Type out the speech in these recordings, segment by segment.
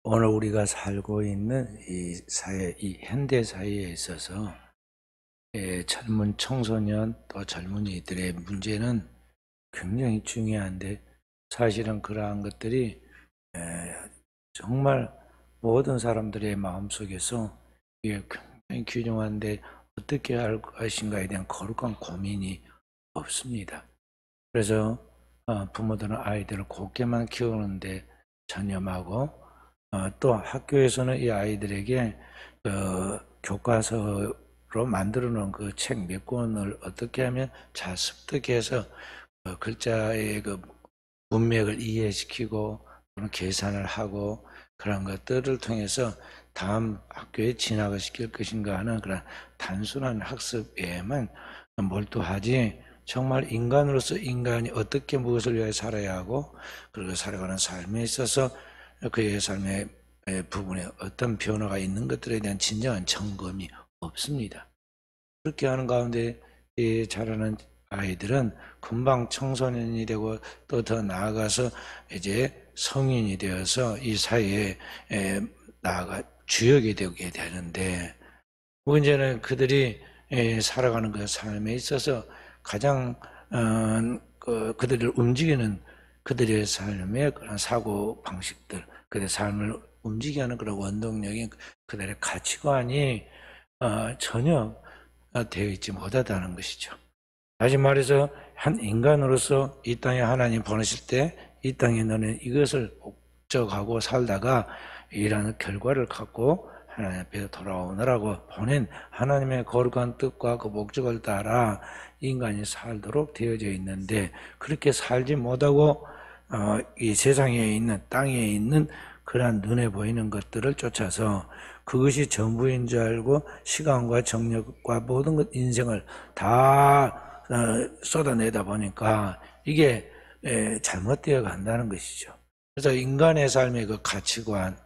오늘 우리가 살고 있는 이 사회, 이 현대 사회에 있어서 젊은 청소년 또 젊은이들의 문제는 굉장히 중요한데, 사실은 그러한 것들이 정말 모든 사람들의 마음속에서 이게 굉장히 귀중한데 어떻게 할 것인가에 대한 거룩한 고민이 없습니다. 그래서 부모들은 아이들을 곱게만 키우는데 전념하고, 또 학교에서는 이 아이들에게 교과서로 만들어 놓은 그 책 몇 권을 어떻게 하면 잘 습득해서 글자의 그 문맥을 이해시키고 또는 계산을 하고 그런 것들을 통해서 다음 학교에 진학을 시킬 것인가 하는 그런 단순한 학습에만 몰두하지, 정말 인간으로서 인간이 어떻게 무엇을 위해 살아야 하고 그리고 살아가는 삶에 있어서 그의 삶의 부분에 어떤 변화가 있는 것들에 대한 진정한 점검이 없습니다. 그렇게 하는 가운데 자라는 아이들은 금방 청소년이 되고 또 더 나아가서 이제 성인이 되어서 이 사회에 나아가 주역이 되게 되는데, 문제는 그들이 살아가는 그 삶에 있어서 가장 그들을 움직이는 그들의 삶의 그런 사고 방식들, 그들의 삶을 움직이게 하는 그런 원동력인 그들의 가치관이 전혀 되어 있지 못하다는 것이죠. 다시 말해서 한 인간으로서 이 땅에 하나님 보내실 때 이 땅에 너는 이것을 목적하고 살다가 이라는 결과를 갖고 하나님 앞에 돌아오느라고 보낸 하나님의 거룩한 뜻과 그 목적을 따라 인간이 살도록 되어져 있는데, 그렇게 살지 못하고 이 세상에 있는 땅에 있는 그러한 눈에 보이는 것들을 쫓아서 그것이 전부인 줄 알고 시간과 정력과 모든 것 인생을 다 쏟아내다 보니까 이게 잘못되어 간다는 것이죠. 그래서 인간의 삶의 그 가치관,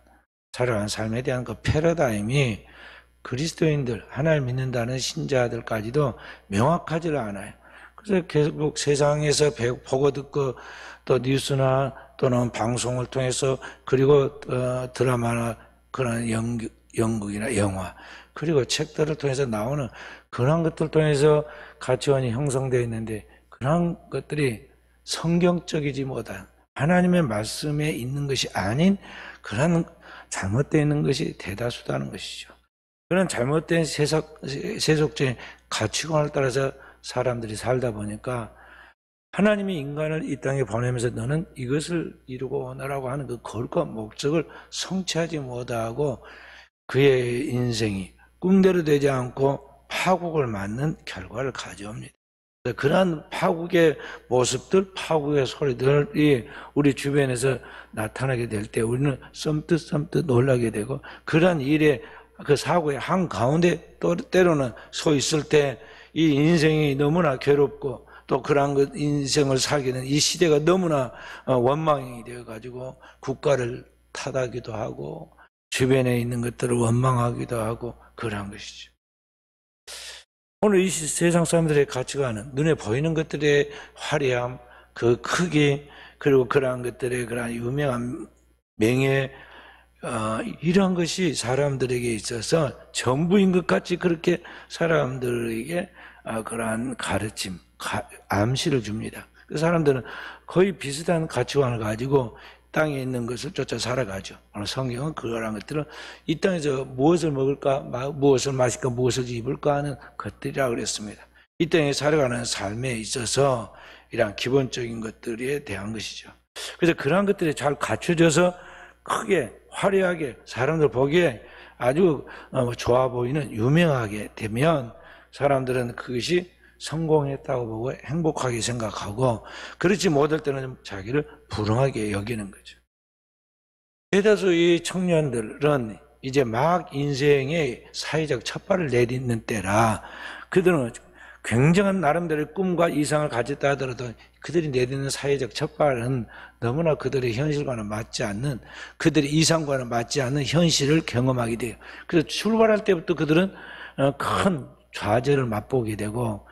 살아가는 삶에 대한 그 패러다임이 그리스도인들, 하나님 믿는다는 신자들까지도 명확하지를 않아요. 그래서 계속 세상에서 보고 듣고 또 뉴스나 또는 방송을 통해서, 그리고 드라마나 그런 연극이나 영화, 그리고 책들을 통해서 나오는 그런 것들 통해서 가치관이 형성되어 있는데, 그런 것들이 성경적이지 못한 하나님의 말씀에 있는 것이 아닌 그런 잘못되어 있는 것이 대다수다는 것이죠. 그런 잘못된 세속적인 가치관을 따라서 사람들이 살다 보니까 하나님이 인간을 이 땅에 보내면서 너는 이것을 이루고 오너라고 하는 그 거룩한 목적을 성취하지 못하고 그의 인생이 꿈대로 되지 않고 파국을 맞는 결과를 가져옵니다. 그러한 파국의 모습들, 파국의 소리들이 우리 주변에서 나타나게 될 때 우리는 썸뜩 놀라게 되고, 그러한 일에 그 사고의 한가운데 또 때로는 서 있을 때 이 인생이 너무나 괴롭고 또 그러한 그 인생을 살게 된 이 시대가 너무나 원망이 되어가지고 국가를 탓하기도 하고 주변에 있는 것들을 원망하기도 하고 그러한 것이죠. 오늘 이 세상 사람들의 가치관은 눈에 보이는 것들의 화려함, 그 크기, 그리고 그러한 것들의 그러한 유명한 명예, 이러한 것이 사람들에게 있어서 전부인 것 같이 그렇게 사람들에게 그러한 가르침, 암시를 줍니다. 그 사람들은 거의 비슷한 가치관을 가지고 땅에 있는 것을 쫓아 살아가죠. 오늘 성경은 그러한 것들은 이 땅에서 무엇을 먹을까, 무엇을 마실까, 무엇을 입을까 하는 것들이라고 그랬습니다. 이 땅에 살아가는 삶에 있어서 이러한 기본적인 것들에 대한 것이죠. 그래서 그러한 것들이 잘 갖춰져서 크게 화려하게 사람들 보기에 아주 좋아 보이는 유명하게 되면 사람들은 그것이 성공했다고 보고 행복하게 생각하고, 그렇지 못할 때는 자기를 불행하게 여기는 거죠. 대다수 이 청년들은 이제 막 인생의 사회적 첫발을 내딛는 때라 그들은 굉장한 나름대로의 꿈과 이상을 가졌다 하더라도 그들이 내딛는 사회적 첫발은 너무나 그들의 현실과는 맞지 않는, 그들의 이상과는 맞지 않는 현실을 경험하게 돼요. 그래서 출발할 때부터 그들은 큰 좌절을 맛보게 되고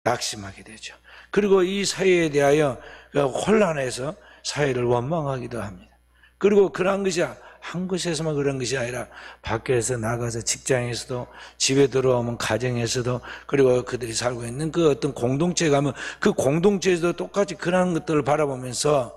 낙심하게 되죠. 그리고 이 사회에 대하여 혼란해서 사회를 원망하기도 합니다. 그리고 그러한 것이 한 곳에서만 그런 것이 아니라 밖에서 나가서 직장에서도 집에 들어오면 가정에서도 그리고 그들이 살고 있는 그 어떤 공동체에 가면 그 공동체에서도 똑같이 그런 것들을 바라보면서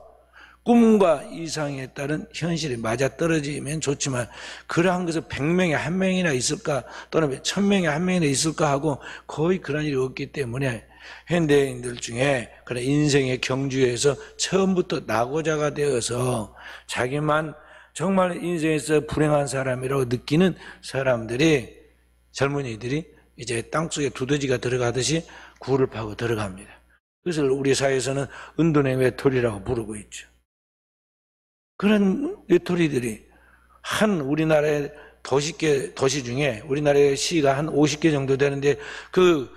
꿈과 이상에 따른 현실이 맞아떨어지면 좋지만 그러한 것을 100명에 1명이나 있을까 또는 1000명에 1명이나 있을까 하고 거의 그런 일이 없기 때문에 현대인들 중에 그런 인생의 경주에서 처음부터 낙오자가 되어서 자기만 정말 인생에서 불행한 사람이라고 느끼는 사람들이 젊은이들이 이제 땅속에 두더지가 들어가듯이 굴을 파고 들어갑니다. 그래서 우리 사회에서는 은둔의 외톨이라고 부르고 있죠. 그런 외톨이들이 한 우리나라의 도시 중에 우리나라의 시가 한 50개 정도 되는데 그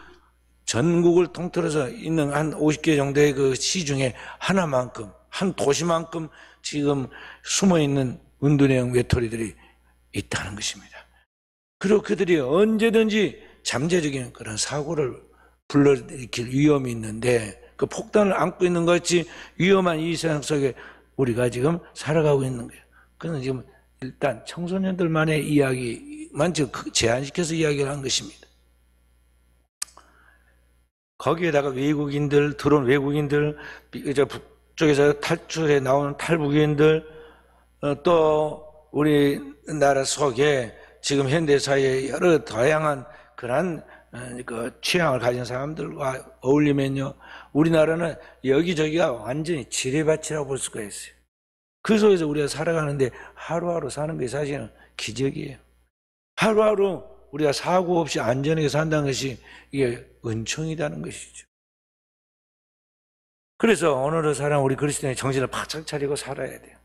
전국을 통틀어서 있는 한 50개 정도의 그 시 중에 하나만큼 한 도시만큼 지금 숨어있는 은둔형 외톨이들이 있다는 것입니다. 그리고 그들이 언제든지 잠재적인 그런 사고를 불러일으킬 위험이 있는데 그 폭탄을 안고 있는 것 같이 위험한 이 세상 속에 우리가 지금 살아가고 있는 거예요. 그는 지금 일단 청소년들만의 이야기만 지금 제한시켜서 이야기를 한 것입니다. 거기에다가 외국인들, 들어온 외국인들, 북쪽에서 탈출해 나오는 탈북인들, 또 우리나라 속에 지금 현대사회의 여러 다양한 그런 그 취향을 가진 사람들과 어울리면요, 우리나라는 여기저기가 완전히 지뢰밭이라고 볼 수가 있어요. 그 속에서 우리가 살아가는데 하루하루 사는 게 사실은 기적이에요. 하루하루 우리가 사고 없이 안전하게 산다는 것이 이게 은총이라는 것이죠. 그래서 오늘의 사람 우리 그리스도인의 정신을 바짝 차리고 살아야 돼요.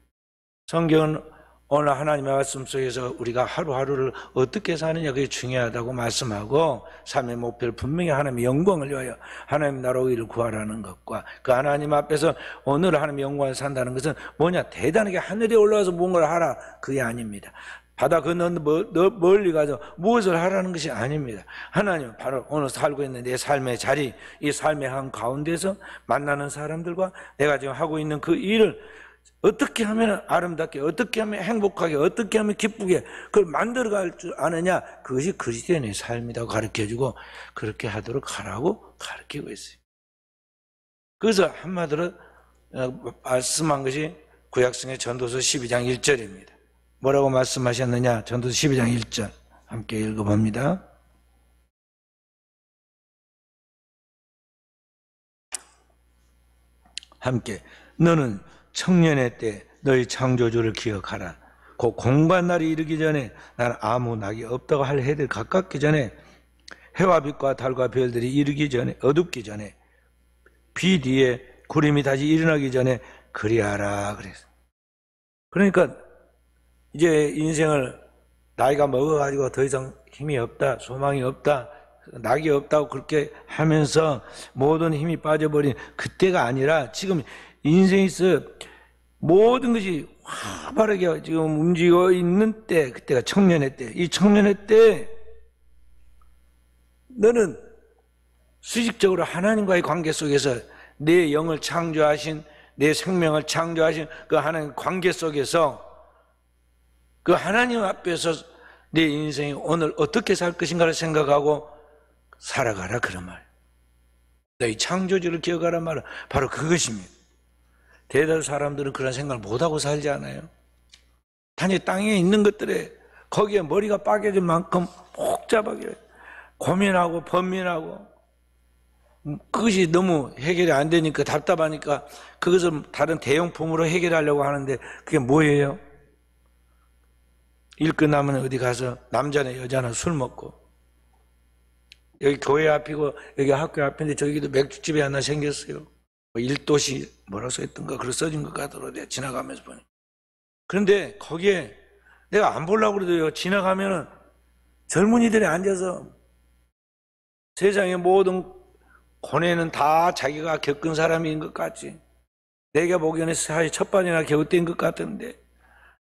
성경은 오늘 하나님의 말씀 속에서 우리가 하루하루를 어떻게 사느냐 그게 중요하다고 말씀하고 삶의 목표를 분명히 하나님의 영광을 위하여 하나님 나라 의를 구하라는 것과 그 하나님 앞에서 오늘 하나님의 영광을 산다는 것은 뭐냐, 대단하게 하늘에 올라가서 뭔가를 하라 그게 아닙니다. 바다 건너 멀리 가서 무엇을 하라는 것이 아닙니다. 하나님은 바로 오늘 살고 있는 내 삶의 자리, 이 삶의 한 가운데서 만나는 사람들과 내가 지금 하고 있는 그 일을 어떻게 하면 아름답게, 어떻게 하면 행복하게, 어떻게 하면 기쁘게 그걸 만들어갈 줄 아느냐, 그것이 그리스도인의 삶이라고 가르쳐주고 그렇게 하도록 하라고 가르치고 있어요. 그래서 한마디로 말씀한 것이 구약성의 전도서 12장 1절입니다. 뭐라고 말씀하셨느냐? 전도서 12장 1절 함께 읽어봅니다. 함께 너는 청년의 때 너희 창조주를 기억하라. 곧 공부한 날이 이르기 전에 나는 아무 낙이 없다고 할 해들 가깝기 전에 해와 빛과 달과 별들이 이르기 전에 어둡기 전에 비 뒤에 구름이 다시 일어나기 전에 그리하라 그랬어. 그러니까 이제 인생을 나이가 먹어가지고 더 이상 힘이 없다, 소망이 없다, 낙이 없다고 그렇게 하면서 모든 힘이 빠져버린 그때가 아니라 지금 인생에서 모든 것이 활발하게 지금 움직이고 있는 때, 그때가 청년의 때. 이 청년의 때 너는 수직적으로 하나님과의 관계 속에서 내 영을 창조하신, 내 생명을 창조하신 그 하나님 관계 속에서 그 하나님 앞에서 내 인생이 오늘 어떻게 살 것인가를 생각하고 살아가라 그런 말. 너희 창조주를 기억하란 말은 바로 그것입니다. 대다수 사람들은 그런 생각을 못하고 살지 않아요? 단지 땅에 있는 것들에 거기에 머리가 빠개질 만큼 복잡하게 고민하고 번민하고 그것이 너무 해결이 안 되니까 답답하니까 그것을 다른 대용품으로 해결하려고 하는데 그게 뭐예요? 일 끝나면 어디 가서 남자나 여자나 술 먹고 여기 교회 앞이고 여기 학교 앞인데 저기도 맥주집이 하나 생겼어요. 일도시 뭐라고 써있던가 그렇게 써진 것 같더라고요. 내가 지나가면서 보니. 그런데 거기에 내가 안 보려고 그래도요, 지나가면은 젊은이들이 앉아서 세상의 모든 고뇌는 다 자기가 겪은 사람인 것 같지. 내가 보기에는 사회 첫 번이나 겨우뗀 것 같은데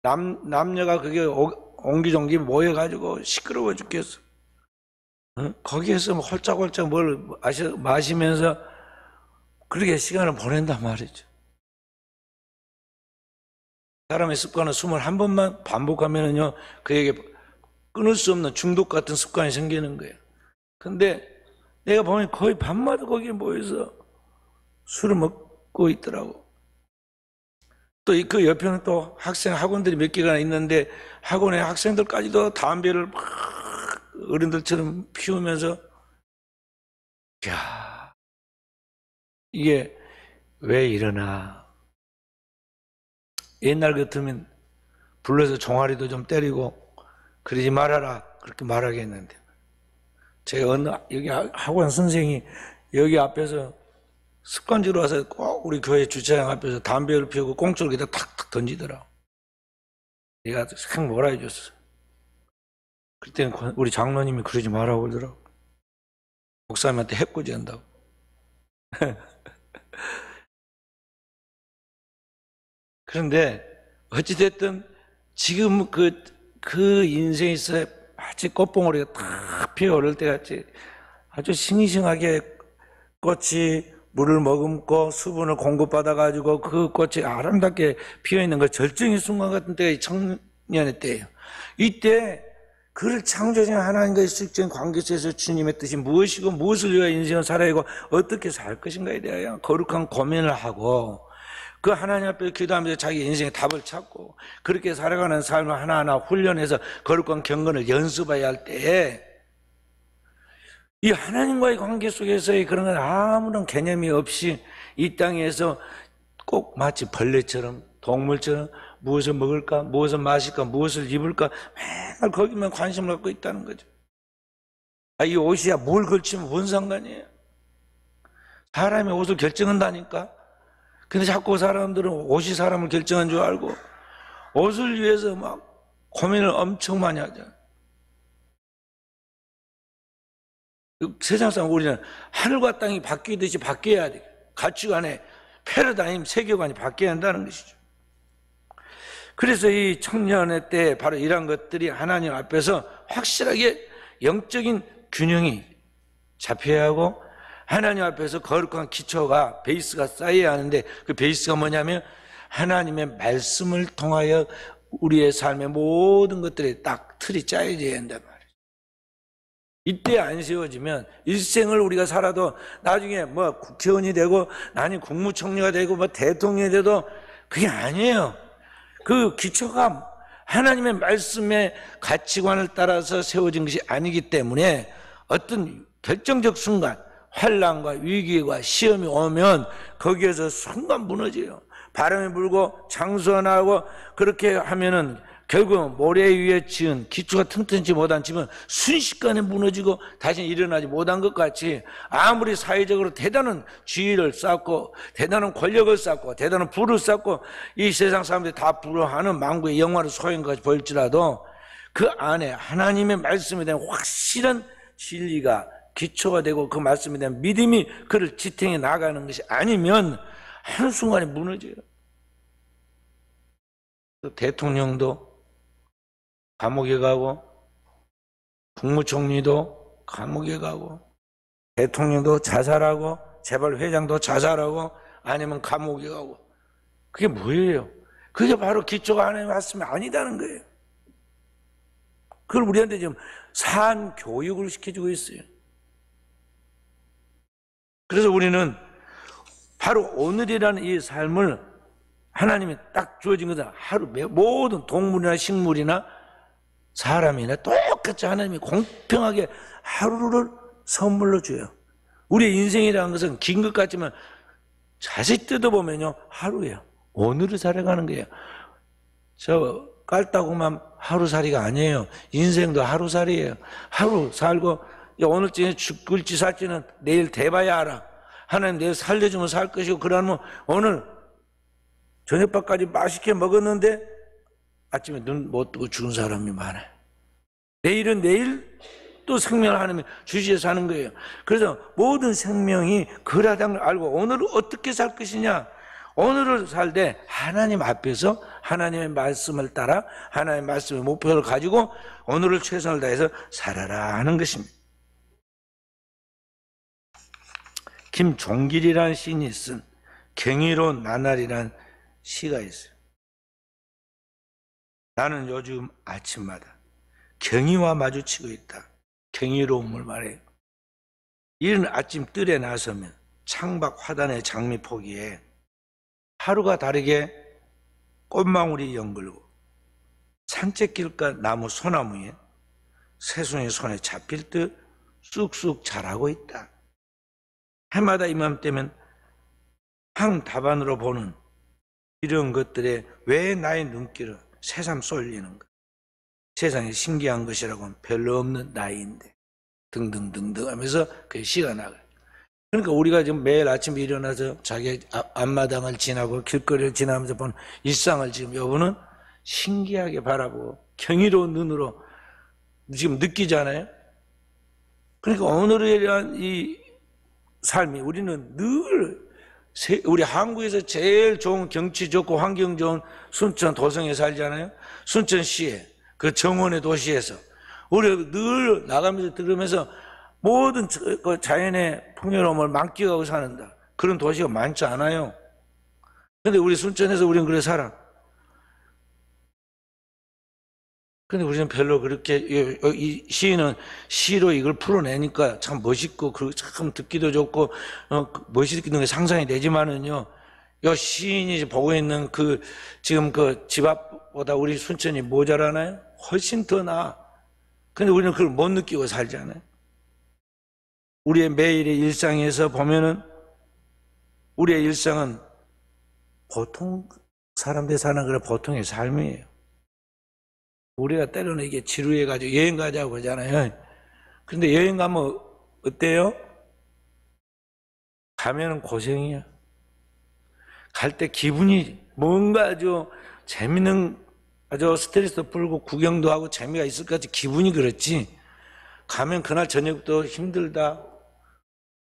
남녀가 그게 옹기종기 모여가지고 시끄러워 죽겠어. 거기에서 홀짝홀짝 뭘 마시면서 그렇게 시간을 보낸단 말이죠. 사람의 습관은 21번만 반복하면은요, 그에게 끊을 수 없는 중독 같은 습관이 생기는 거예요. 근데 내가 보면 거의 밤마다 거기에 모여서 술을 먹고 있더라고. 또 그 옆에는 또 학원들이 몇 개가 있는데 학원의 학생들까지도 담배를 막 어른들처럼 피우면서, 야, 이게 왜 이러나. 옛날 같으면 불러서 종아리도 좀 때리고 그러지 말아라 그렇게 말하겠는데, 제가 여기 학원 선생이 여기 앞에서 습관적으로 와서 꼭 우리 교회 주차장 앞에서 담배를 피우고 꽁초를 기다 탁탁 던지더라고. 내가 생 뭐라 해줬어. 그때는 우리 장로님이 그러지 말라고 그러더라고. 목사님한테 해코지 한다고. 그런데 어찌됐든 지금 그 인생에서 마치 꽃봉오리가 탁 피어오를 때 같이 아주 싱싱하게 꽃이 물을 머금고 수분을 공급받아가지고 그 꽃이 아름답게 피어있는 그 절정의 순간 같은 때가 이 청년의 때예요. 이때 그를 창조하신 하나님과의 수직적인 관계 속에서 주님의 뜻이 무엇이고 무엇을 위하여 인생을 살아야 하고 어떻게 살 것인가에 대하여 거룩한 고민을 하고, 그 하나님 앞에 기도하면서 자기 인생의 답을 찾고 그렇게 살아가는 삶을 하나하나 훈련해서 거룩한 경건을 연습해야 할 때에, 이 하나님과의 관계 속에서의 그런 건 아무런 개념이 없이 이 땅에서 꼭 마치 벌레처럼 동물처럼 무엇을 먹을까, 무엇을 마실까, 무엇을 입을까 맨날 거기만 관심을 갖고 있다는 거죠. 이 옷이야 뭘 걸치면 뭔 상관이에요. 사람이 옷을 결정한다니까. 근데 자꾸 사람들은 옷이 사람을 결정한 줄 알고 옷을 위해서 막 고민을 엄청 많이 하잖아요. 세상 사람 우리는 하늘과 땅이 바뀌듯이 바뀌어야 돼. 가치관의 패러다임, 세계관이 바뀌어야 한다는 것이죠. 그래서 이 청년의 때 바로 이런 것들이 하나님 앞에서 확실하게 영적인 균형이 잡혀야 하고, 하나님 앞에서 거룩한 기초가, 베이스가 쌓여야 하는데, 그 베이스가 뭐냐면 하나님의 말씀을 통하여 우리의 삶의 모든 것들이 딱 틀이 짜여져야 한단 말이에요. 이때 안 세워지면 일생을 우리가 살아도 나중에 뭐 국회의원이 되고 나는 국무총리가 되고 뭐 대통령이 돼도 그게 아니에요. 그 기초가 하나님의 말씀의 가치관을 따라서 세워진 것이 아니기 때문에 어떤 결정적 순간 환난과 위기와 시험이 오면 거기에서 순간 무너져요. 바람이 불고 장수가 나고 그렇게 하면은 결국 모래 위에 지은 기초가 튼튼치 못한 집은 순식간에 무너지고 다시 일어나지 못한 것 같이, 아무리 사회적으로 대단한 지위를 쌓고 대단한 권력을 쌓고 대단한 부를 쌓고 이 세상 사람들이 다 부러워하는 만국의 영화를 소유한 것까지 보일지라도 그 안에 하나님의 말씀에 대한 확실한 진리가 기초가 되고 그 말씀에 대한 믿음이 그를 지탱해 나가는 것이 아니면 한순간에 무너져요. 대통령도 감옥에 가고 국무총리도 감옥에 가고 대통령도 자살하고 재벌 회장도 자살하고 아니면 감옥에 가고, 그게 뭐예요? 그게 바로 기초가 하나님 말씀이 아니다는 거예요. 그걸 우리한테 지금 산 교육을 시켜주고 있어요. 그래서 우리는 바로 오늘이라는 이 삶을 하나님이 딱 주어진 것은 하루 모든 동물이나 식물이나 사람이나 똑같이 하나님이 공평하게 하루를 선물로 줘요. 우리의 인생이라는 것은 긴 것 같지만 자세히 뜯어보면요 하루예요. 오늘을 살아가는 거예요. 저 깔따구만 하루살이가 아니에요. 인생도 하루살이에요. 하루 살고 오늘쯤에 죽을지 살지는 내일 돼봐야 알아. 하나님 내일 살려주면 살 것이고, 그러면 오늘 저녁밥까지 맛있게 먹었는데 아침에 눈 못 뜨고 죽은 사람이 많아요. 내일은 내일 또 생명을 하나님이 주시해서 사는 거예요. 그래서 모든 생명이 그러다는 걸 알고 오늘을 어떻게 살 것이냐, 오늘을 살 때 하나님 앞에서 하나님의 말씀을 따라 하나님의 말씀의 목표를 가지고 오늘을 최선을 다해서 살아라 하는 것입니다. 김종길이라는 시인이 쓴 경이로운 나날이라는 시가 있어요. 나는 요즘 아침마다 경위와 마주치고 있다. 경이로움을 말해요. 이른 아침 뜰에 나서면 창밖 화단의 장미 포기에 하루가 다르게 꽃망울이 연글고 산책길과 나무 소나무에 새송이 손에 잡힐 듯 쑥쑥 자라고 있다. 해마다 이맘때면 항다반으로 보는 이런 것들에 왜 나의 눈길은 새삼 쏠리는가? 세상에 신기한 것이라고는 별로 없는 나이인데 등등등등 하면서 그 시가 나가요. 그러니까 우리가 지금 매일 아침에 일어나서 자기 앞마당을 지나고 길거리를 지나면서 보는 일상을 지금 여러분은 신기하게 바라보고 경이로운 눈으로 지금 느끼잖아요. 그러니까 오늘에 대한 이 삶이 우리는 늘 우리 한국에서 제일 좋은 경치 좋고 환경 좋은 순천 도성에 살잖아요. 순천시에 그 정원의 도시에서 우리 늘 나가면서 들으면서 모든 그 자연의 풍요로움을 만끽하고 사는다. 그런 도시가 많지 않아요. 근데 우리 순천에서 우리는 그래 살아. 근데 우리는 별로 그렇게, 이 시인은 시로 이걸 풀어내니까 참 멋있고, 참 듣기도 좋고, 멋있는 게 상상이 되지만은요, 이 시인이 보고 있는 지금 집 앞보다 우리 순천이 모자라나요? 훨씬 더 나아. 근데 우리는 그걸 못 느끼고 살잖아요. 우리의 매일의 일상에서 보면은, 우리의 일상은 보통 사람들이 사는 그런 보통의 삶이에요. 우리가 때로는 이게 지루해가지고 여행 가자고 그러잖아요. 근데 여행 가면 어때요? 가면은 고생이야. 갈 때 기분이 뭔가 아주 재밌는, 아주 스트레스도 풀고 구경도 하고 재미가 있을 것 같이 기분이 그렇지. 가면 그날 저녁부터 힘들다.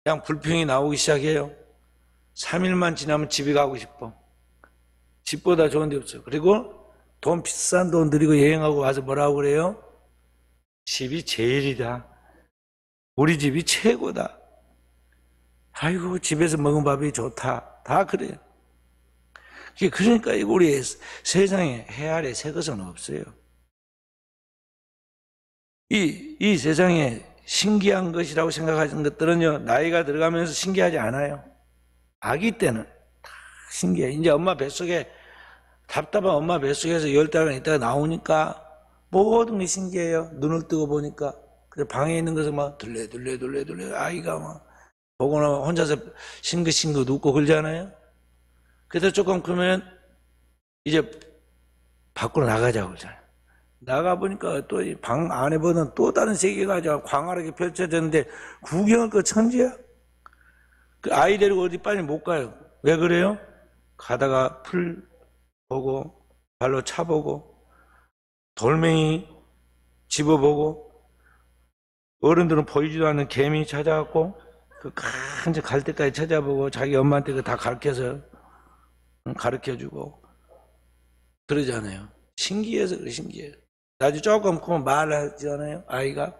그냥 불평이 나오기 시작해요. 3일만 지나면 집에 가고 싶어. 집보다 좋은 데 없어. 그리고 돈 비싼 돈 들이고 여행하고 와서 뭐라고 그래요? 집이 제일이다. 우리 집이 최고다. 아이고 집에서 먹은 밥이 좋다. 다 그래요. 그러니까 우리 세상에 해 아래 새 것은 없어요. 이 세상에 신기한 것이라고 생각하시는 것들은요, 나이가 들어가면서 신기하지 않아요. 아기 때는 다 신기해. 이제 엄마 뱃속에 답답한 엄마 뱃속에서 10달간 있다가 나오니까 모든 게 신기해요. 눈을 뜨고 보니까. 그래서 방에 있는 것을 막 둘레 아이가 막 보고 나면 혼자서 싱긋싱긋 웃고 그러잖아요. 그래서 조금 크면 이제 밖으로 나가자고 그러잖아요. 나가보니까 또 방 안에 보는 또 다른 세계가 광활하게 펼쳐졌는데 구경할 거 천지야. 그 아이 데리고 어디 빨리 못 가요. 왜 그래요? 가다가 풀 보고 발로 차보고 돌멩이 집어보고 어른들은 보이지도 않는 개미 찾아갖고 그 간지 갈 때까지 찾아보고 자기 엄마한테 그거 다 가르쳐주고 그러잖아요. 신기해서 그래. 신기해요. 나중에 조금 크면 말하잖아요. 아이가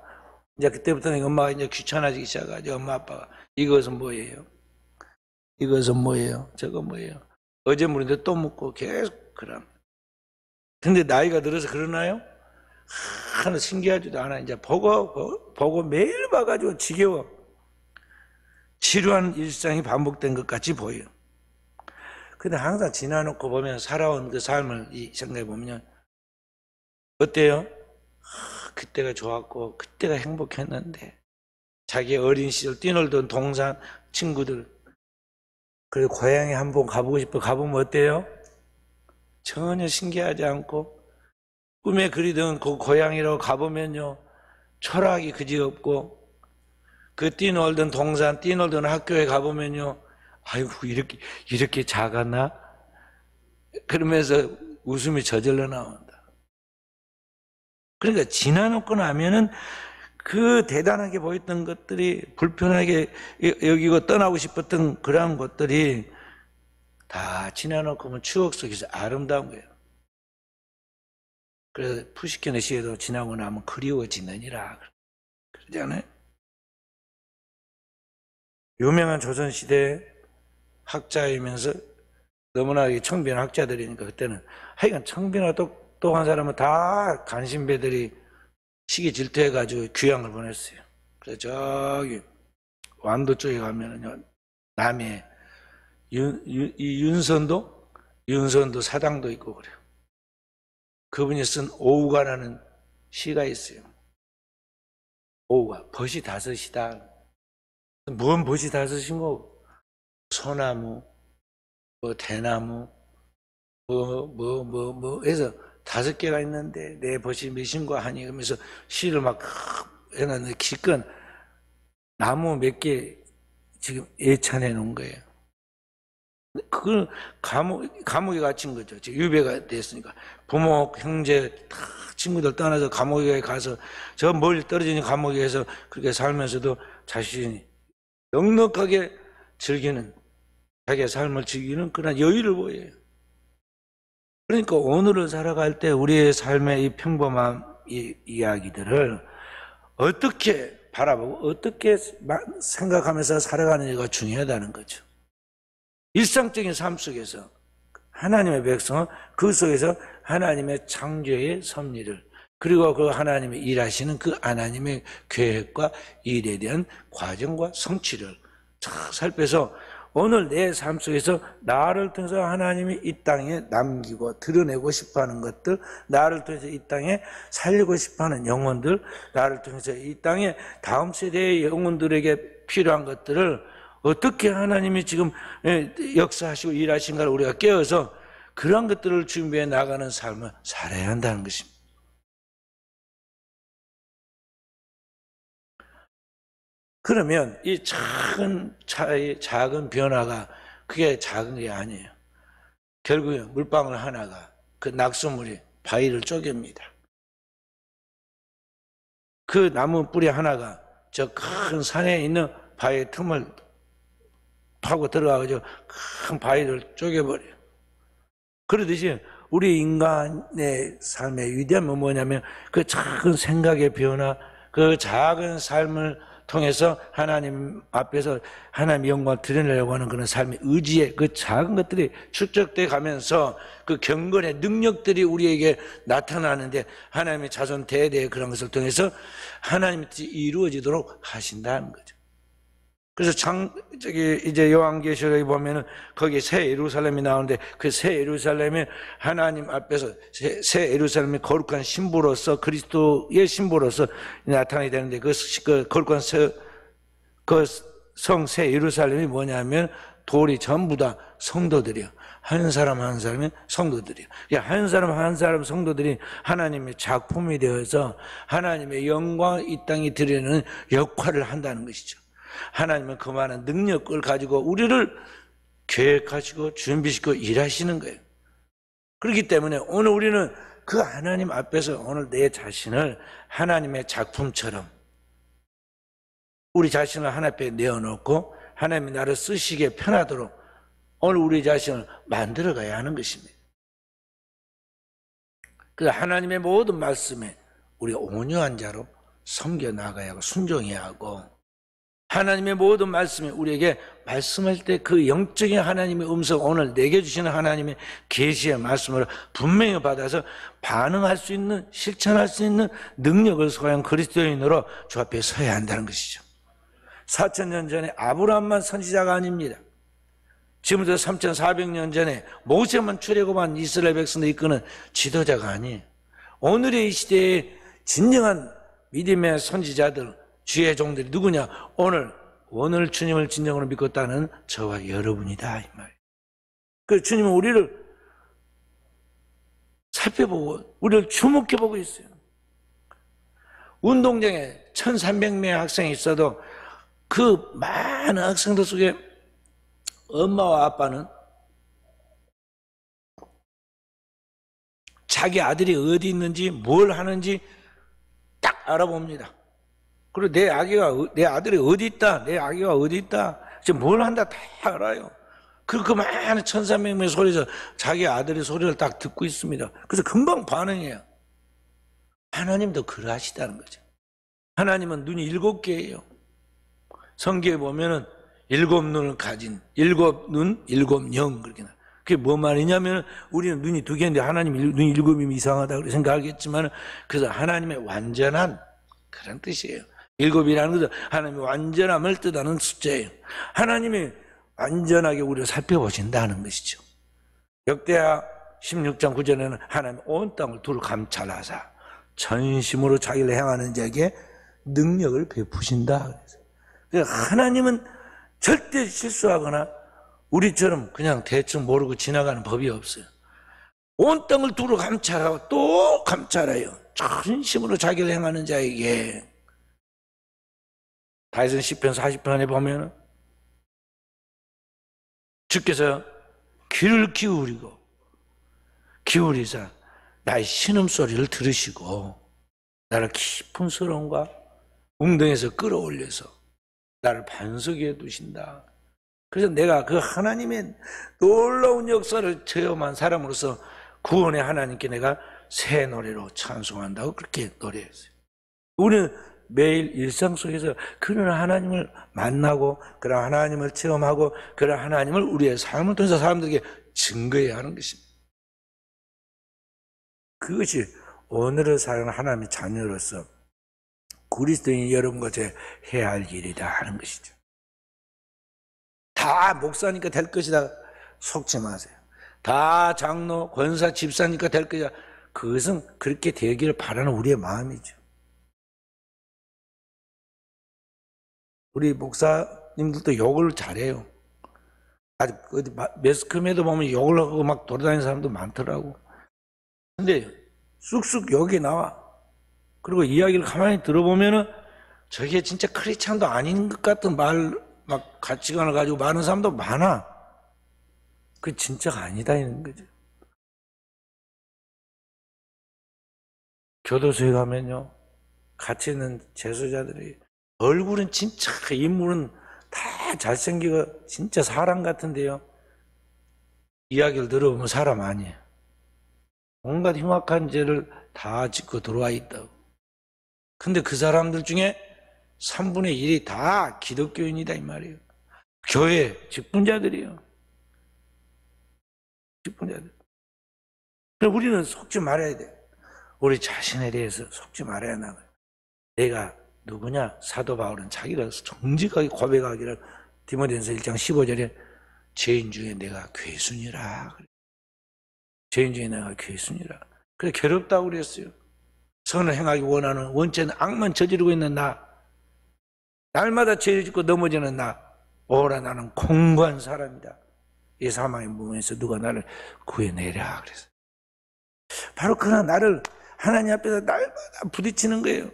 이제 그때부터는 엄마가 이제 귀찮아지기 시작하죠. 엄마 아빠가 이것은 뭐예요? 이것은 뭐예요? 저거 뭐예요? 어제 물인데 또 묻고 계속 그럼. 근데 나이가 들어서 그러나요? 하나 신기하지도 않아. 이제 보고 매일 봐가지고 지겨워. 지루한 일상이 반복된 것 같이 보여. 근데 항상 지나놓고 보면 살아온 그 삶을 생각해 보면 어때요? 그때가 좋았고 그때가 행복했는데 자기 어린 시절 뛰놀던 동산 친구들 그리고 고향에 한번 가보고 싶어. 가보면 어때요? 전혀 신기하지 않고 꿈에 그리던 그 고향이라고 가보면요 초라하기 그지없고 그 뛰놀던 동산 뛰놀던 학교에 가보면요 아이고 이렇게 작았나? 그러면서 웃음이 저절로 나온다. 그러니까 지나놓고 나면은 그 대단하게 보였던 것들이 불편하게 여기고 떠나고 싶었던 그러한 것들이 다 지나놓고 보면 추억 속에서 아름다운 거예요. 그래서 푸시킨의 시에도 지나고 나면 그리워지느니라 그러잖아요. 유명한 조선시대 학자이면서 너무나 청빈 학자들이니까 그때는 하여간 청빈하고 또 한 사람은 다 간신배들이 시기 질투해가지고 귀양을 보냈어요. 그래서 저기 완도 쪽에 가면은요, 남해 윤선도 사당도 있고 그래요. 그분이 쓴 오우가라는 시가 있어요. 오우가 벗이 다섯이다. 뭔 벗이 다섯인 거? 소나무, 뭐 대나무, 해서 5개가 있는데 내 벗이 몇인가 하니 그러면서 시를 막 해놨는데 기껏 나무 몇 개 지금 예찬해 놓은 거예요. 그걸 감옥에 갇힌 거죠. 지금 유배가 됐으니까. 부모, 형제, 다 친구들 떠나서 감옥에 가서 저 멀리 떨어진 감옥에서 그렇게 살면서도 자신이 넉넉하게 즐기는, 자기의 삶을 즐기는 그런 여유를 보여요. 그러니까 오늘을 살아갈 때 우리의 삶의 이 평범한 이야기들을 어떻게 바라보고 어떻게 생각하면서 살아가는지가 중요하다는 거죠. 일상적인 삶 속에서 하나님의 백성은 그 속에서 하나님의 창조의 섭리를, 그리고 그 하나님이 일하시는 그 하나님의 계획과 일에 대한 과정과 성취를 쫙 살펴서 오늘 내 삶 속에서 나를 통해서 하나님이 이 땅에 남기고 드러내고 싶어하는 것들, 나를 통해서 이 땅에 살리고 싶어하는 영혼들, 나를 통해서 이 땅에 다음 세대의 영혼들에게 필요한 것들을 어떻게 하나님이 지금 역사하시고 일하신가를 우리가 깨어서 그런 것들을 준비해 나가는 삶을 살아야 한다는 것입니다. 그러면 이 작은 차의 작은 변화가 그게 작은 게 아니에요. 결국에 물방울 하나가 그 낙수물이 바위를 쪼갭니다. 그 나무 뿌리 하나가 저 큰 산에 있는 바위의 틈을 파고 들어가서 큰 바위를 쪼개버려요. 그러듯이 우리 인간의 삶의 위대함은 뭐냐면 그 작은 생각의 변화, 그 작은 삶을 통해서 하나님 앞에서 하나님의 영광을 드러내려고 하는 그런 삶의 의지에 그 작은 것들이 축적돼 가면서 그 경건의 능력들이 우리에게 나타나는데 하나님의 자손 대대의 그런 것을 통해서 하나님의 뜻이 이루어지도록 하신다는 거죠. 그래서 이제 요한계시록에 보면은 거기 새 예루살렘이 나오는데 그 새 예루살렘이 하나님 앞에서 새 예루살렘이 거룩한 신부로서 그리스도의 신부로서 나타나게 되는데 그 거룩한 그 성 새 예루살렘이 뭐냐면 돌이 전부 다 성도들이요. 한 사람 한 사람이 성도들이요. 한 사람 한 사람 성도들이 하나님의 작품이 되어서 하나님의 영광을 이 땅에 드리는 역할을 한다는 것이죠. 하나님은 그 많은 능력을 가지고 우리를 계획하시고 준비시키고 일하시는 거예요. 그렇기 때문에 오늘 우리는 그 하나님 앞에서 오늘 내 자신을 하나님의 작품처럼 우리 자신을 하나님 앞에 내어놓고 하나님이 나를 쓰시기에 편하도록 오늘 우리 자신을 만들어 가야 하는 것입니다. 그래서 하나님의 모든 말씀에 우리가 온유한 자로 섬겨 나가야 하고 순종해야 하고 하나님의 모든 말씀이 우리에게 말씀할 때 그 영적인 하나님의 음성, 오늘 내게 주시는 하나님의 계시의 말씀을 분명히 받아서 반응할 수 있는, 실천할 수 있는 능력을 소유한 그리스도인으로 주 앞에 서야 한다는 것이죠. 4,000년 전에 아브라함만 선지자가 아닙니다. 지금부터 3,400년 전에 모세만 출애굽한 이스라엘 백성들 이끄는 지도자가 아니에요. 오늘의 이 시대에 진정한 믿음의 선지자들, 주의 종들이 누구냐? 오늘 주님을 진정으로 믿었다는 저와 여러분이다 이 말이에요. 그래서 주님은 우리를 살펴보고 우리를 주목해보고 있어요. 운동장에 1,300명의 학생이 있어도 그 많은 학생들 속에 엄마와 아빠는 자기 아들이 어디 있는지 뭘 하는지 딱 알아봅니다. 그리고 내 아들이 어디 있다, 내 아기가 어디 있다, 지금 뭘 한다 다 알아요. 그 많은 1,300명의 소리에서 자기 아들의 소리를 딱 듣고 있습니다. 그래서 금방 반응해요. 하나님도 그러하시다는 거죠. 하나님은 눈이 7개예요. 성경에 보면은 7눈을 가진 7눈, 7영 그렇게 나. 그게 뭔 말이냐면 우리는 눈이 두 개인데 하나님 눈이 일곱이면 이상하다고 생각하겠지만 그래서 하나님의 완전한 그런 뜻이에요. 일곱이라는 것은 하나님의 완전함을 뜻하는 숫자예요. 하나님이 완전하게 우리를 살펴보신다는 것이죠. 역대하 16장 9절에는 하나님 온 땅을 두루 감찰하사 전심으로 자기를 행하는 자에게 능력을 베푸신다. 그래서 하나님은 절대 실수하거나 우리처럼 그냥 대충 모르고 지나가는 법이 없어요. 온 땅을 두루 감찰하고 또 감찰해요. 전심으로 자기를 행하는 자에게. 다윗은 시편 40편에 보면 주께서 귀를 기울이사 나의 신음소리를 들으시고 나를 깊은 수렁과 웅덩이에서 끌어올려서 나를 반석 위에 두신다. 그래서 내가 그 하나님의 놀라운 역사를 체험한 사람으로서 구원의 하나님께 내가 새 노래로 찬송한다고 그렇게 노래했어요. 우리는 매일 일상 속에서 그런 하나님을 만나고 그런 하나님을 체험하고 그런 하나님을 우리의 삶을 통해서 사람들에게 증거해야 하는 것입니다. 그것이 오늘을 사는 하나님의 자녀로서 그리스도인 여러분과 제 해야 할 일이다 하는 것이죠. 다 목사니까 될 것이다 속지 마세요. 다 장로, 권사, 집사니까 될 것이다. 그것은 그렇게 되기를 바라는 우리의 마음이죠. 우리 목사님들도 욕을 잘해요. 아직 어디 매스컴에도 보면 욕을 하고 막 돌아다니는 사람도 많더라고. 근데 쑥쑥 욕이 나와. 그리고 이야기를 가만히 들어보면은 저게 진짜 크리스찬도 아닌 것 같은 막 가치관을 가지고 많은 사람도 많아. 그 진짜가 아니다 이런 거죠. 교도소에 가면요, 같이 있는 재소자들이 얼굴은 진짜 인물은 다 잘생기고 진짜 사람 같은데요, 이야기를 들어보면 사람 아니에요. 온갖 흉악한 죄를 다 짓고 들어와 있다고. 근데 그 사람들 중에 3분의 1이 다 기독교인이다 이 말이에요. 교회 직분자들이에요. 직분자들. 그래서 우리는 속지 말아야 돼. 우리 자신에 대해서 속지 말아야 나가요. 내가 누구냐? 사도 바울은 자기가 정직하게 고백하기를 디모데전서 1장 15절에 죄인 중에 내가 괴순이라. 죄인 중에 내가 괴순이라. 그래 괴롭다고 그랬어요. 선을 행하기 원하는 원죄는 악만 저지르고 있는 나, 날마다 죄를 짓고 넘어지는 나, 오라 나는 공부한 사람이다. 이 사망의 무문에서 누가 나를 구해내랴 그래서 바로 그러나 나를 하나님 앞에서 날마다 부딪히는 거예요.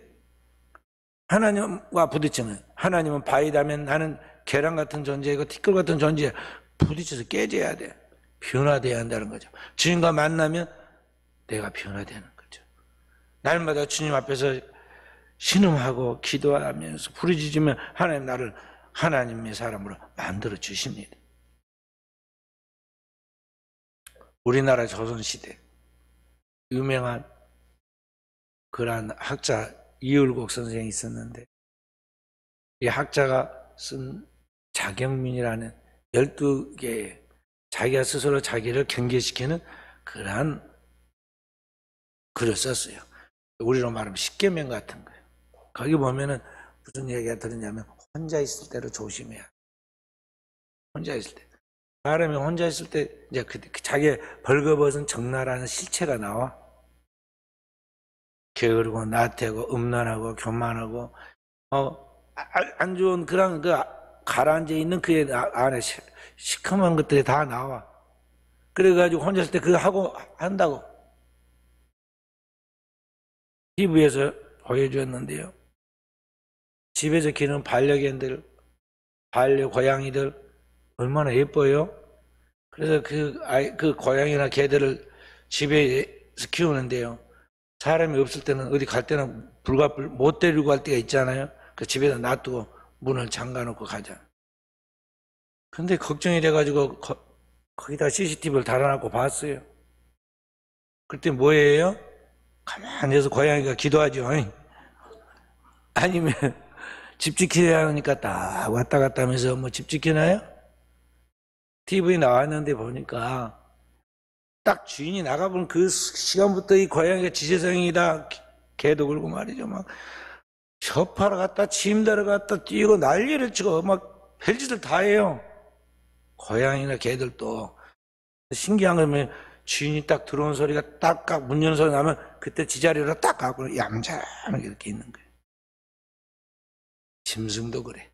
하나님과 부딪히는, 하나님은 바위다면 나는 계란 같은 존재이고 티끌 같은 존재에 부딪혀서 깨져야 돼. 변화돼야 한다는 거죠. 주님과 만나면 내가 변화되는 거죠. 날마다 주님 앞에서 신음하고 기도하면서 부르짖으면 하나님 나를 하나님의 사람으로 만들어 주십니다. 우리나라 조선시대 유명한 그러한 학자 이율곡 선생이 있었는데, 이 학자가 쓴 자경민이라는 12개의 자기가 스스로 자기를 경계시키는 그러한 글을 썼어요. 우리로 말하면 십계명 같은 거예요. 거기 보면은 무슨 얘기가 들었냐면 혼자 있을 때로 조심해야 돼. 혼자 있을 때. 사람이 혼자 있을 때 이제 자기의 벌거벗은 적나라한 실체가 나와. 게으르고 나태하고 음란하고 교만하고 안 좋은 그런 그 가라앉아 있는 그의 안에 시커먼 것들이 다 나와. 그래가지고 혼자 있을 때 그거 하고 한다고 TV에서 보여주었는데요. 집에서 기르는 반려견들, 반려고양이들 얼마나 예뻐요. 그래서 그 고양이나 개들을 집에서 키우는데요, 사람이 없을 때는 어디 갈 때는 불가불 못 데리고 갈 때가 있잖아요. 그 집에다 놔두고 문을 잠가놓고 가자. 근데 걱정이 돼가지고 거기다 CCTV를 달아놓고 봤어요. 그때 뭐예요? 가만히 있어서 고양이가 기도하죠. 아니면 집 지키려야 하니까 딱 왔다 갔다 하면서 뭐 집 지키나요? TV 나왔는데 보니까 딱 주인이 나가본 그 시간부터 이 고양이가 지체성이다 개도 그러고 말이죠. 막 협하러 갔다 침대로 갔다 뛰고 난리를 치고 막 별짓을 다 해요. 고양이나 개들도. 신기한 거면 주인이 딱 들어온 소리가 딱딱 문 여는 소리 나면 그때 지자리로 딱 가고 얌전하게 이렇게 있는 거예요. 짐승도 그래.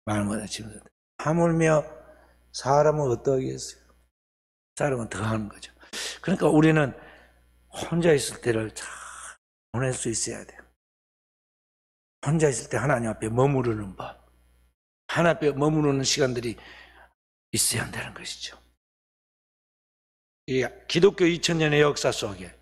말 못해 짐승도. 하물며 사람은 어떠하겠어요? 사람은 더 하는 거죠. 그러니까 우리는 혼자 있을 때를 잘 보낼 수 있어야 돼요. 혼자 있을 때 하나님 앞에 머무르는 법, 하나님 앞에 머무르는 시간들이 있어야 한다는 것이죠. 이 기독교 2000년의 역사 속에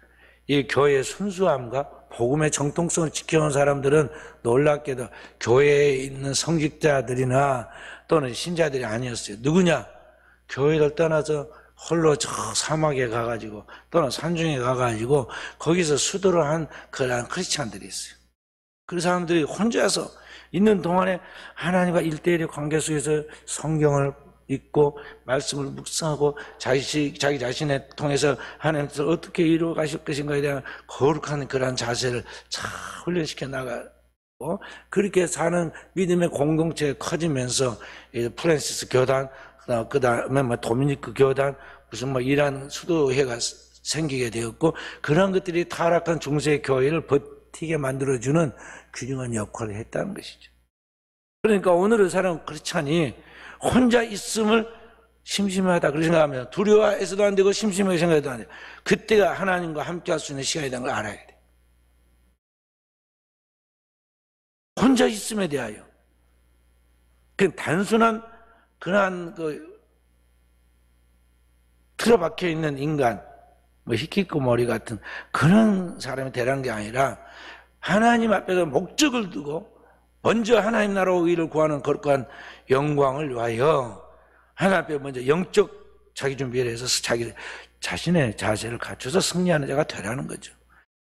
이 교회의 순수함과 복음의 정통성을 지켜온 사람들은 놀랍게도 교회에 있는 성직자들이나 또는 신자들이 아니었어요. 누구냐? 교회를 떠나서 홀로 저 사막에 가가지고 또는 산중에 가가지고 거기서 수도를 한 그런 크리스찬들이 있어요. 그 사람들이 혼자서 있는 동안에 하나님과 1대1의 관계 속에서 성경을 읽고 말씀을 묵상하고 자기 자신을 통해서 하나님께서 어떻게 이루어 가실 것인가에 대한 거룩한 그런 자세를 잘 훈련시켜 나가고 그렇게 사는 믿음의 공동체가 커지면서 프란시스 교단 그 다음에 도미니크 교단 무슨 이란 수도회가 생기게 되었고 그런 것들이 타락한 중세 교회를 버티게 만들어주는 균형한 역할을 했다는 것이죠. 그러니까 오늘의 사람은 크리스찬이 혼자 있음을 심심하다 그렇게 생각하면 두려워해서도 안 되고 심심하게 생각해도 안 돼요. 그때가 하나님과 함께 할 수 있는 시간이 되는 걸 알아야 돼요. 혼자 있음에 대하여 그 단순한 그러한 틀어박혀 있는 인간 히키코모리 같은 그런 사람이 되라는 게 아니라 하나님 앞에서 목적을 두고 먼저 하나님 나라 의를 구하는 거룩한 영광을 위하여 하나님 앞에 먼저 영적 자기 준비를 해서 자기 자신의 자세를 갖춰서 승리하는 자가 되라는 거죠.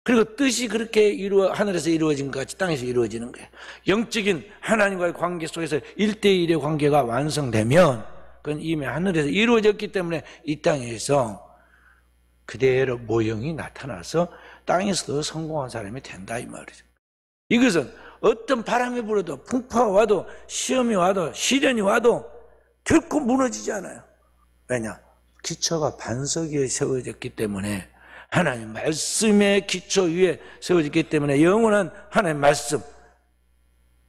그리고 뜻이 그렇게 하늘에서 이루어진 것 같이 땅에서 이루어지는 거예요. 영적인 하나님과의 관계 속에서 1대1의 관계가 완성되면 그건 이미 하늘에서 이루어졌기 때문에 이 땅에서 그대로 모형이 나타나서 땅에서도 성공한 사람이 된다 이 말이죠. 이것은 어떤 바람이 불어도 풍파가 와도 시험이 와도 시련이 와도 결코 무너지지 않아요. 왜냐? 기초가 반석 위에 세워졌기 때문에 하나님 말씀의 기초 위에 세워졌기 때문에 영원한 하나님 말씀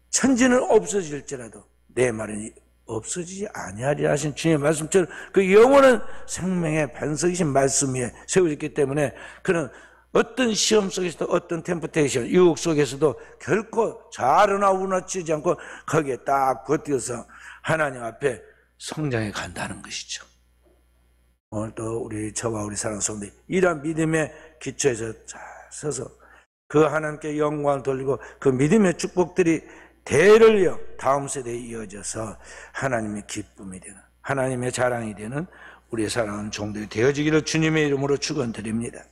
천지는 없어질지라도 내 말은 없어지지 아니하리라 하신 주님의 말씀처럼 그 영원한 생명의 반석이신 말씀 위에 세워졌기 때문에 그는 어떤 시험 속에서도 어떤 템프테이션, 유혹 속에서도 결코 좌르나 우나치지 않고 거기에 딱 버텨서 하나님 앞에 성장해 간다는 것이죠. 오늘도 우리 저와 우리 사랑하는 성도들 이러한 믿음의 기초에서 잘 서서 그 하나님께 영광을 돌리고 그 믿음의 축복들이 대를 이어 다음 세대에 이어져서 하나님의 기쁨이 되는 하나님의 자랑이 되는 우리의 사랑하는 종들이 되어지기를 주님의 이름으로 축원드립니다.